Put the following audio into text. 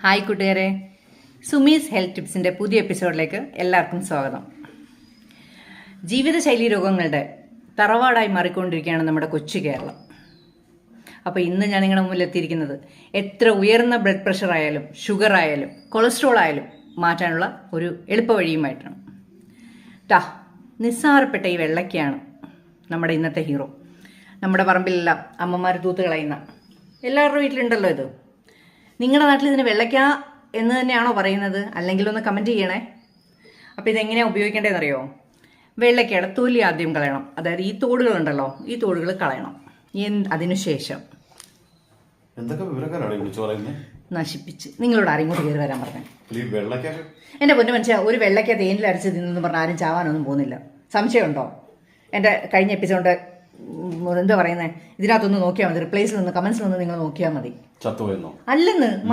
Hi കൂട്ടുകാരെ, Sumi's health ടിപ്സിൻ്റെ പുതിയ എപ്പിസോഡിലേക്ക് എല്ലാവർക്കും സ്വാഗതം. ജീവിതശൈലി രോഗങ്ങളുടെ തറവാടായി മാറിക്കൊണ്ടിരിക്കുകയാണ് നമ്മുടെ കൊച്ചു കേരളം. അപ്പോൾ ഇന്ന് ഞാൻ നിങ്ങളുടെ മുമ്പിൽ എത്തിയിരിക്കുന്നത് എത്ര ഉയർന്ന ബ്ലഡ് പ്രഷർ ആയാലും ഷുഗർ ആയാലും കൊളസ്ട്രോൾ ആയാലും മാറ്റാനുള്ള ഒരു എളുപ്പ വഴിയുമായിട്ടാണ്. നിസ്സാരപ്പെട്ട ഈ വെള്ളയ്ക്കയാണ് നമ്മുടെ ഇന്നത്തെ ഹീറോ. നമ്മുടെ പറമ്പിലെല്ലാം അമ്മമാർ തൂത്ത് കളയുന്ന എല്ലാവരുടെ വീട്ടിലുണ്ടല്ലോ ഇത്. നിങ്ങളുടെ നാട്ടിൽ ഇതിന് വെള്ളയ്ക്ക എന്ന് തന്നെയാണോ പറയുന്നത്? അല്ലെങ്കിൽ ഒന്ന് കമൻറ്റ് ചെയ്യണേ. അപ്പോൾ ഇതെങ്ങനെയാണ് ഉപയോഗിക്കേണ്ടതെന്നറിയോ? വെള്ളയ്ക്കയുടെ തൊലി ആദ്യം കളയണം. അതായത് ഈ തോടുകളുണ്ടല്ലോ, ഈ തോടുകൾ കളയണം. അതിനുശേഷം നശിപ്പിച്ച് നിങ്ങളോട് ആരും കൂടി കയറി വരാൻ പറഞ്ഞു. എൻ്റെ പൊന്നു മനുഷ്യ, ഒരു വെള്ളയ്ക്ക തേനിൽ അരച്ച് തിന്നെന്ന് പറഞ്ഞാൽ ആരും ചാവാനൊന്നും പോകുന്നില്ല. സംശയമുണ്ടോ? എൻ്റെ കഴിഞ്ഞ എപ്പിസോഡ് എന്താ പറയുന്നത്, ഇതിനകത്തൊന്ന് നോക്കിയാൽ മതി. റിപ്ലേസിൽ നിന്ന് കമൻസിൽ നിന്ന് നിങ്ങൾ നോക്കിയാൽ മതി. അല്ലെന്ന്